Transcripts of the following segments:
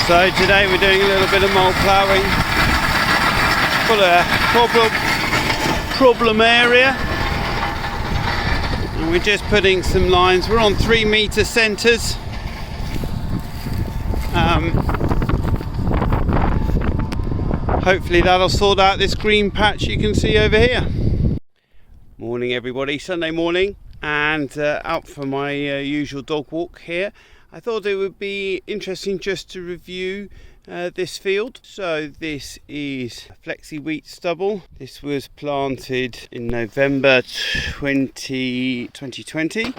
So today we're doing a little bit of mulch ploughing. Got a problem area, and we're just putting some lines. We're on 3 metre centres. Hopefully that'll sort out this green patch you can see over here. Morning everybody, Sunday morning, and out for my usual dog walk here. I thought it would be interesting just to review this field. So this is flexi wheat stubble. This was planted in November 2020.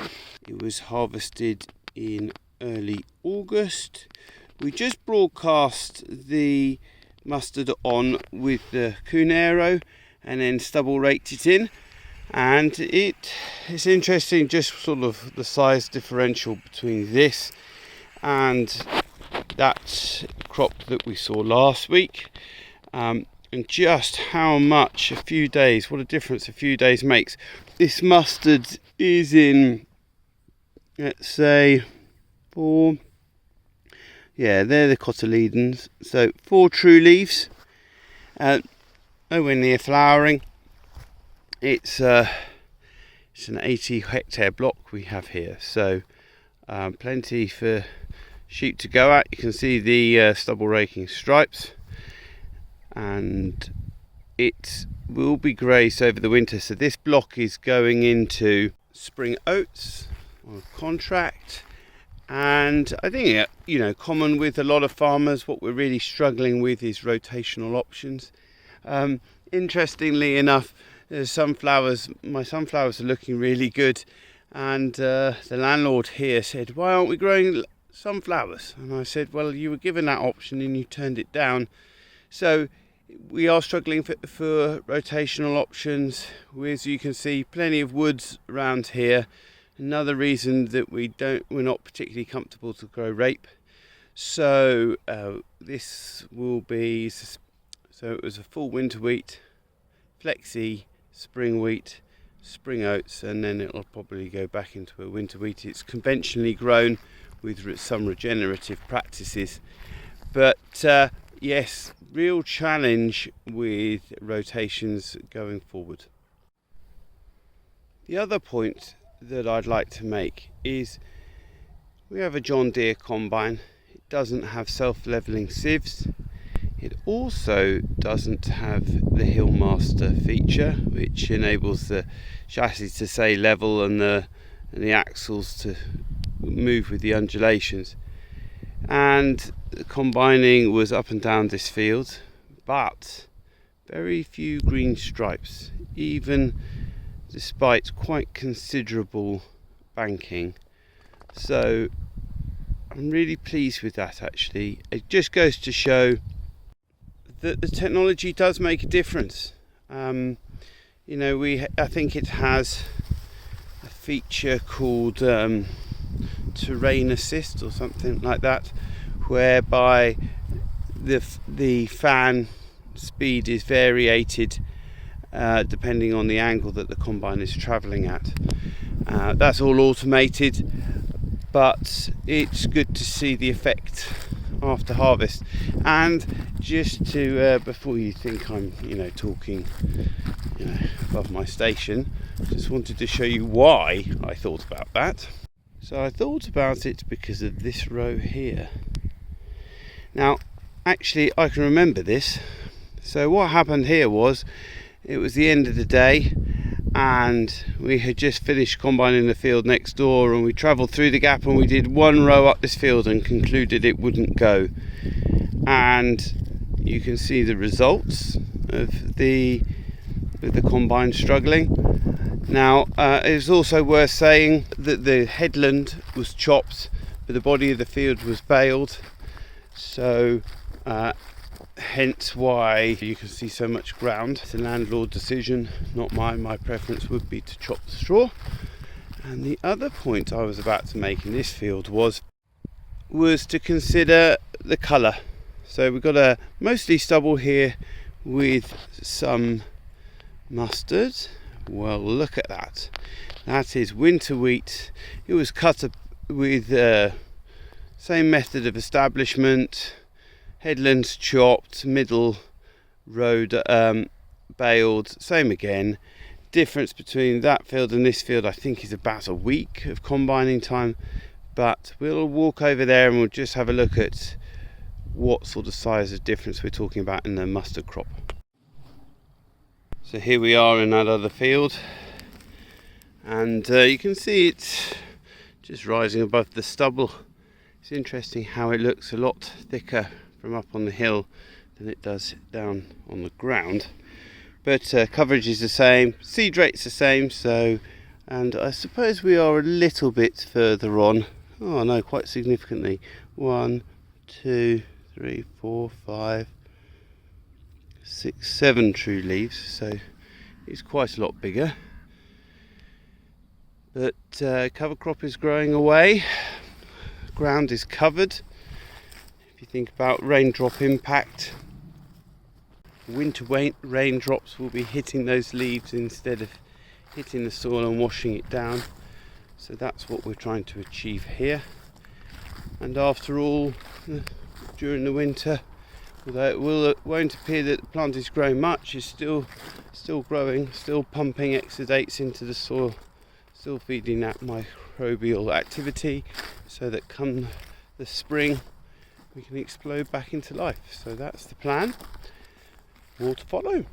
It was harvested in early August. We just broadcast the mustard on with the Cunero and then stubble raked it in. And it's interesting, just sort of the size differential between this and that crop that we saw last week, and just how much what a difference a few days makes. This mustard is in, let's say, they're the cotyledons, so 4 true leaves, nowhere near flowering. It's an 80 hectare block we have here, so plenty for sheep to go at. You can see the stubble raking stripes, and it will be grazed over the winter. So this block is going into spring oats on contract, and I think, common with a lot of farmers, what we're really struggling with is rotational options. Interestingly enough, my sunflowers are looking really good, and the landlord here said, why aren't we growing sunflowers? And I said, well, you were given that option and you turned it down. So we are struggling for rotational options. As you can see, plenty of woods around here. Another reason that we're not particularly comfortable to grow rape. So this will be, so it was a full winter wheat, flexi, spring wheat, spring oats, and then it'll probably go back into a winter wheat. It's conventionally grown with some regenerative practices, but yes, real challenge with rotations going forward. The other point that I'd like to make is we have a John Deere combine. It doesn't have self-leveling sieves. It also doesn't have the Hillmaster feature, which enables the chassis to stay level and the axles to move with the undulations. And the combining was up and down this field, but very few green stripes, even despite quite considerable banking. So I'm really pleased with that, actually. It just goes to show that the technology does make a difference. I think it has a feature called terrain assist or something like that, whereby the fan speed is variated depending on the angle that the combine is travelling at. That's all automated, but it's good to see the effect after harvest. And just to before you think I'm talking above my station, just wanted to show you why I thought about that. So I thought about it because of this row here. Now actually I can remember this. So what happened here was, it was the end of the day and we had just finished combining the field next door, and we travelled through the gap and we did one row up this field and concluded it wouldn't go. And you can see the results of the combine struggling. Now it's also worth saying that the headland was chopped, but the body of the field was baled, so hence why you can see so much ground. It's a landlord decision, not mine. My preference would be to chop the straw. And the other point I was about to make in this field was to consider the colour. So we've got a mostly stubble here with some mustard. Well, look at that. That is winter wheat. It was cut with same method of establishment, headlands chopped, middle road baled, same again. Difference between that field and this field I think is about a week of combining time, but we'll walk over there and we'll just have a look at what sort of size of difference we're talking about in the mustard crop. So here we are in that other field, and you can see it's just rising above the stubble. It's interesting how it looks a lot thicker from up on the hill than it does down on the ground, but coverage is the same, seed rate's the same, so, and I suppose we are a little bit further on. Oh no, quite significantly. 1, 2, 3, 4, 5, 6, 7 true leaves, so it's quite a lot bigger. But cover crop is growing away, ground is covered. If you think about raindrop impact, winter raindrops will be hitting those leaves instead of hitting the soil and washing it down. So that's what we're trying to achieve here. And after all, during the winter, although it won't appear that the plant is growing much, it's still growing, still pumping exudates into the soil, still feeding that microbial activity, so that come the spring we can explode back into life. So that's the plan. More to follow.